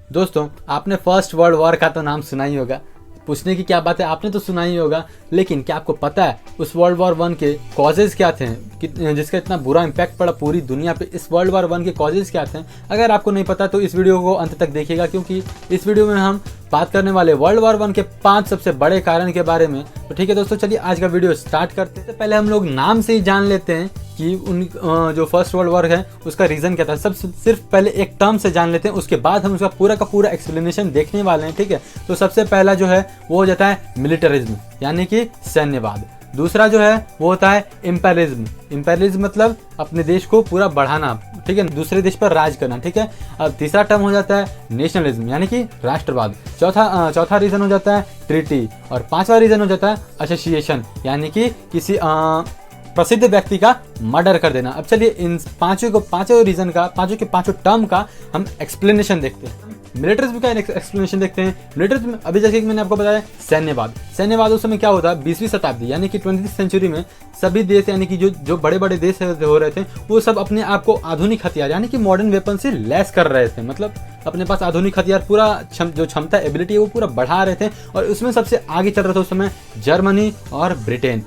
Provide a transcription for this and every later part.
दोस्तों, आपने first world war का तो नाम सुना ही होगा। पूछने की क्या बात है, आपने तो सुना ही होगा, लेकिन क्या आपको पता है उस वर्ल्ड वॉर वन के कॉजेज क्या थे, जिसका इतना बुरा इम्पैक्ट पड़ा पूरी दुनिया पे। इस वर्ल्ड वॉर वन के कॉजेज क्या थे? अगर आपको नहीं पता तो इस वीडियो को अंत तक देखिएगा, क्योंकि इस वीडियो में हम बात करने वाले वर्ल्ड वॉर वन के 5 सबसे बड़े कारण के बारे में। तो ठीक है दोस्तों, चलिए आज का वीडियो स्टार्ट करते हैं। पहले हम लोग नाम से ही जान लेते हैं कि उन जो फर्स्ट वर्ल्ड वॉर है उसका रीजन क्या था। सब सिर्फ पहले एक टर्म से जान लेते हैं, उसके बाद हम उसका पूरा का पूरा एक्सप्लेनेशन देखने वाले हैं। ठीक है, तो सबसे पहला जो है वो हो जाता है मिलिटरिज्म, यानी कि सैन्यवाद। दूसरा जो है वो होता है इम्पेरियलिज्म। इम्पेरियलिज्म मतलब अपने देश को पूरा बढ़ाना, ठीक है, दूसरे देश पर राज करना। ठीक है, अब तीसरा टर्म हो जाता है नेशनलिज्म, यानी कि राष्ट्रवाद। चौथा रीजन हो जाता है ट्रीटी, और पांचवा रीजन हो जाता है एसोसिएशन, यानी कि किसी प्रसिद्ध व्यक्ति का मर्डर कर देना। अब चलिए इन पांचों रीजन का, पांचों के पांचों टर्म का हम एक्सप्लेनेशन देखते हैं। मिलिटरिज्म का एक्सप्लेनेशन देखते हैं। मिलिटरिज्म अभी जैसे कि मैंने आपको बताया, सैन्यवाद उस समय क्या होता है, 20वीं शताब्दी यानी कि 20th सेंचुरी में सभी देश, यानी कि जो बड़े बड़े देश हो रहे थे, वो सब अपने आप को आधुनिक हथियार यानी कि मॉडर्न वेपन से लैस कर रहे थे। मतलब अपने पास आधुनिक हथियार पूरा जो क्षमता एबिलिटी है वो पूरा बढ़ा रहे थे, और उसमें सबसे आगे चल रहा था उस समय जर्मनी और ब्रिटेन।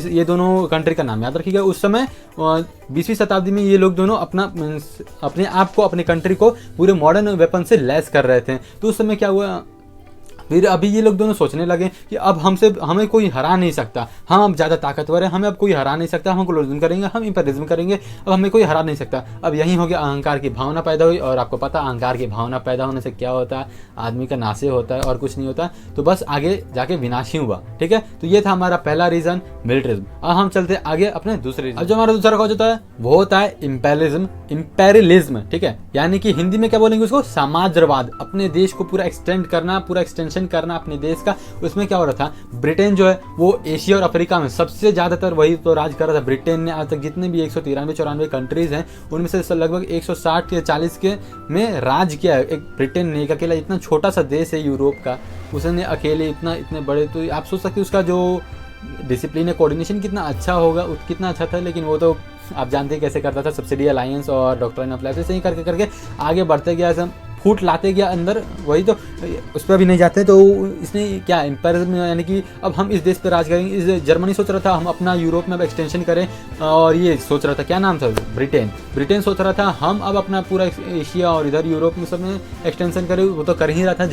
ये दोनों कंट्री का नाम याद रखिएगा। उस समय 20वीं शताब्दी में ये लोग दोनों अपने आप को, अपने कंट्री को पूरे मॉडर्न वेपन से लैस कर रहे थे। तो उस समय क्या हुआ, फिर अभी ये लोग दोनों सोचने लगे कि अब हमें कोई हरा नहीं सकता, हम अब ज़्यादा ताकतवर है, हमें अब कोई हरा नहीं सकता, हम कोलोनिज्म करेंगे, हम इंपेरियलिज्म करेंगे, अब हमें कोई हरा नहीं सकता। अब यही हो गया, अहंकार की भावना पैदा हुई, और आपको पता अहंकार की भावना पैदा होने से क्या होता है, आदमी का नाश होता है और कुछ नहीं होता। तो बस आगे जाके विनाश ही हुआ। ठीक है, तो ये था हमारा पहला रीजन, मिलिटरिज्म। अब हम चलते आगे अपने दूसरे रीजन। अब जो हमारा दूसरा कॉज होता है वो होता है इंपेरियलिज्म। ठीक है, यानी कि हिंदी में क्या बोलेंगे उसको, साम्राज्यवाद। अपने देश को पूरा एक्सटेंड करना, पूरा एक्सटेंशन करना अपने देश का। उसमें क्या हो रहा था, ब्रिटेन जो है वो एशिया और अफ्रीका में सबसे ज्यादातर वही तो राज कर रहा था। ब्रिटेन ने आज तक जितने भी 193-94 कंट्रीज हैं उनमें से लगभग 160 या 40 के में राज किया है एक ब्रिटेन ने। एक अकेला, इतना छोटा सा देश है यूरोप का, उसने अकेले इतने बड़े, तो आप सोच सकते हैं उसका जो डिसिप्लिन है, कोऑर्डिनेशन कितना अच्छा होगा, कितना अच्छा था। लेकिन वो तो आप जानते हैं कैसे करता था, सब्सिडी अलायंस और डॉक्ट्राइन ऑफ लाइफ, ऐसे ही करके आगे बढ़ते गया, सब फूट लाते गया अंदर। वही तो, उस पर भी नहीं जाते। तो इसने क्या इंपेरियलिज्म, यानी कि अब हम इस देश पर राज करेंगे। इस जर्मनी सोच रहा था हम अपना यूरोप में अब एक्सटेंशन करें, और ये सोच रहा था, क्या नाम था, ब्रिटेन सोच रहा था हम अब अपना पूरा एशिया और इधर यूरोप में सब में एक्सटेंशन करें। वो तो कर ही रहा था,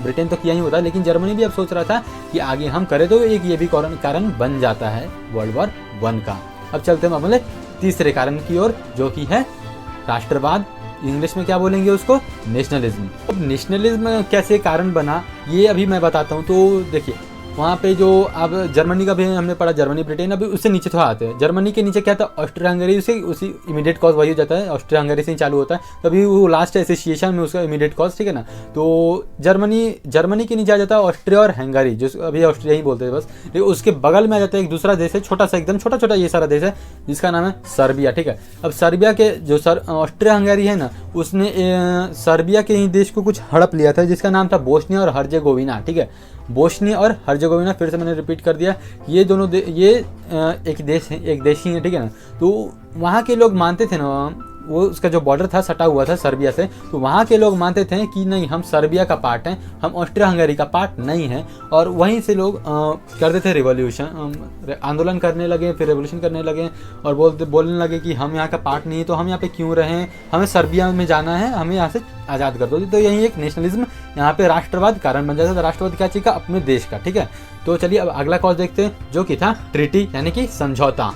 ब्रिटेन तो किया ही होता, लेकिन जर्मनी भी अब सोच रहा था कि आगे हम करें, तो एक ये भी कारण बन जाता है वर्ल्ड वॉर वन का। अब चलते हैं अपने तीसरे कारण की ओर, जो कि है राष्ट्रवाद। इंग्लिश में क्या बोलेंगे उसको, नेशनलिज्म। अब नेशनलिज्म कैसे कारण बना ये अभी मैं बताता हूँ। तो देखिए, वहाँ पे जो अब जर्मनी का भी हमने पढ़ा, जर्मनी ब्रिटेन, अभी उससे नीचे थोड़ा आते हैं। जर्मनी के नीचे क्या था, ऑस्ट्रिया हंगरी, उसी इमीडिएट कॉज वही हो जाता है, ऑस्ट्रिया हंगरी से ही चालू होता है, तभी वो लास्ट एसोसिएशन में उसका इमीडिएट कॉज। ठीक है ना, तो जर्मनी के नीचे आ जाता है ऑस्ट्रिया और हंगरी, जो अभी ऑस्ट्रिया ही बोलते हैं बस। लेकिन उसके बगल में आ जाता है एक दूसरा देश है, छोटा सा, एकदम छोटा ये सारा देश है, जिसका नाम है सर्बिया। ठीक है, अब सर्बिया के जो ऑस्ट्रिया हंगरी है ना, उसने सर्बिया के ही देश को कुछ हड़प लिया था, जिसका नाम था बोस्निया और हर्जेगोविना। ठीक है, बोस्निया और हर्जेगोविना, फिर से मैंने रिपीट कर दिया, ये दोनों एक देश ही है। ठीक है ना, तो वहाँ के लोग मानते थे ना, वो उसका जो बॉर्डर था सटा हुआ था सर्बिया से, तो वहाँ के लोग मानते थे कि नहीं, हम सर्बिया का पार्ट हैं, हम ऑस्ट्रिया हंगरी का पार्ट नहीं हैं। और वहीं से लोग करते थे रिवॉल्यूशन, आंदोलन करने लगे, फिर रेवोल्यूशन करने लगे, और बोलने लगे कि हम यहाँ का पार्ट नहीं है, तो हम यहाँ पे क्यों रहें, हमें सर्बिया में जाना है, हमें यहाँ से आज़ाद कर दो। तो यही एक नेशनलिज्म, यहाँ पे राष्ट्रवाद कारण बन जाता था। राष्ट्रवाद क्या चीज़ का, अपने देश का। ठीक है, तो चलिए अब अगला कॉज देखते हैं, जो कि था ट्रीटी, यानी कि समझौता।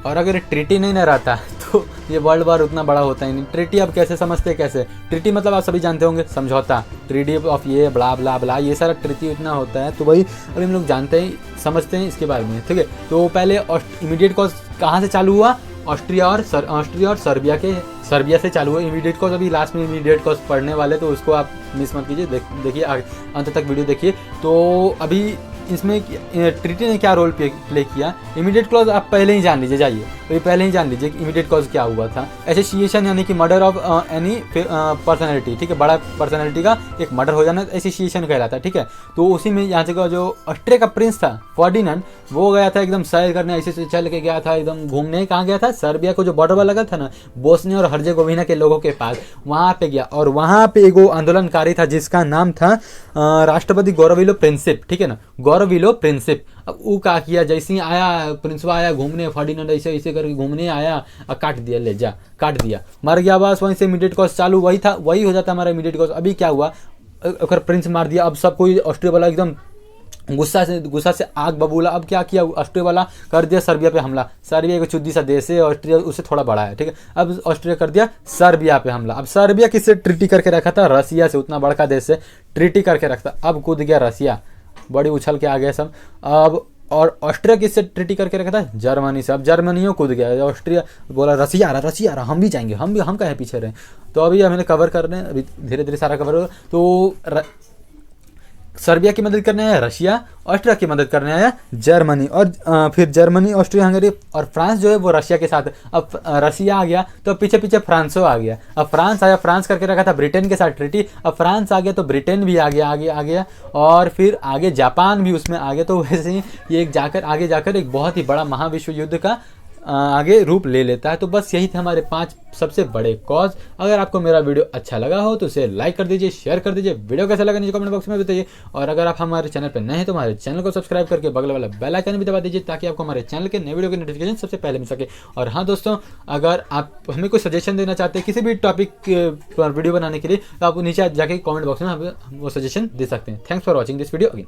और अगर ट्रीटी नहीं ना रहता तो ये वर्ल्ड वॉर उतना बड़ा होता ही नहीं। ट्रीटी अब कैसे समझते हैं, कैसे ट्रीटी मतलब आप सभी जानते होंगे, समझौता, ट्रीटी ऑफ ये ब्ला ब्ला ब्ला, ये सारा ट्रीटी इतना होता है। तो वही अभी हम लोग जानते हैं, समझते हैं इसके बारे में। ठीक है, तो पहले इमीडिएट कॉज कहाँ से चालू हुआ, ऑस्ट्रिया और सर्बिया से चालू हुआ इमीडिएट कॉज। अभी लास्ट में इमीडिएट कॉज पढ़ने वाले, तो उसको आप मिस मत कीजिए, देखिए अंत तक वीडियो देखिए। तो अभी इसमें ट्रीटी ने क्या रोल प्ले किया, इमीडिएट क्लॉज आप पहले ही जान लीजिए, जाइए तो ये पहले ही जान लीजिए कि इमीडिएट क्लॉज क्या हुआ था। एसोसिएशन यानी कि मर्डर ऑफ एनी पर्सनैलिटी, ठीक है, बड़ा पर्सनैलिटी का एक मर्डर हो जाना एसोसिएशन कहलाता है, ठीक है। तो उसी में यहाँ से जो ऑस्ट्रिया का प्रिंस था फर्डिनेंड, वो गया था एकदम सैर करने, ऐसे से चल के गया था एकदम घूमने। कहाँ गया था? सर्बिया को जो बॉर्डर वाला लगा था ना, बोस्निया और हर्जेगोविना के लोगों के पास, वहाँ पे गया। और वहाँ पे एक आंदोलनकारी था जिसका नाम था राष्ट्रपति गौरविलो प्रिंसिप, ठीक है ना, गौरविलो प्रिंसिप। अब वो क्या किया, जैसे ही आया प्रिंसवा आया घूमने, फर्डिनेंड ऐसे ऐसे करके घूमने आया और काट दिया, ले जा काट दिया, मर गया। बस वहीं से इमीडिएट कॉज चालू, वही था, वही हो जाता हमारा इमीडिएट कॉज। अभी क्या हुआ, अगर प्रिंस मार दिया, अब सब कोई ऑस्ट्रिया वाला एकदम गुस्सा से आग बबूला। अब क्या किया ऑस्ट्रिया वाला, कर दिया सर्बिया पे हमला। सर्बिया एक चुद्दी सा देश है, ऑस्ट्रिया उससे थोड़ा बड़ा है, ठीक है। अब ऑस्ट्रिया कर दिया सर्बिया पे हमला। अब सर्बिया किससे ट्रीटी करके रखा था? रसिया से, उतना बड़का देश से ट्रीटी करके रखता। अब कूद गया रसिया, बड़ी उछल के आ गया सब। अब और ऑस्ट्रिया किससे ट्रीटी करके रखा था? जर्मनी से। अब जर्मनियों कूद गया, ऑस्ट्रिया बोला रसिया आ रहा, हम भी जाएंगे, हम कहीं पीछे रहे। तो अभी हमें कवर कर रहे हैं, अभी धीरे धीरे सारा कवर हो। तो सर्बिया की मदद करने आया रशिया, ऑस्ट्रिया की मदद करने आया जर्मनी, और फिर जर्मनी, ऑस्ट्रिया, हंगरी और फ्रांस जो है वो रशिया के साथ। अब रशिया आ गया तो पीछे पीछे फ्रांसो आ गया। अब फ्रांस आया, फ्रांस करके रखा था ब्रिटेन के साथ ट्रीटी। अब फ्रांस आ गया तो ब्रिटेन भी आगे आ गया और फिर आगे जापान भी उसमें आ गया। तो वैसे ही ये आगे जाकर एक बहुत ही बड़ा महाविश्व युद्ध का आगे रूप ले लेता है। तो बस यही थे हमारे 5 सबसे बड़े कॉज। अगर आपको मेरा वीडियो अच्छा लगा हो तो उसे लाइक कर दीजिए, शेयर कर दीजिए। वीडियो कैसा लगा नीचे कमेंट बॉक्स में बताइए। और अगर आप हमारे चैनल पर नए हैं तो हमारे चैनल को सब्सक्राइब करके बगल वाला बेल आइकन भी दबा दीजिए, ताकि आपको हमारे चैनल के नए वीडियो की नोटिफिकेशन सबसे पहले मिल सके। और हाँ दोस्तों, अगर आप हमें कोई सजेशन देना चाहते हैं किसी भी टॉपिक पर वीडियो बनाने के लिए, तो आप नीचे जाके कॉमेंट बॉक्स में हमें वो सजेशन दे सकते हैं। Thanks for watching this video again.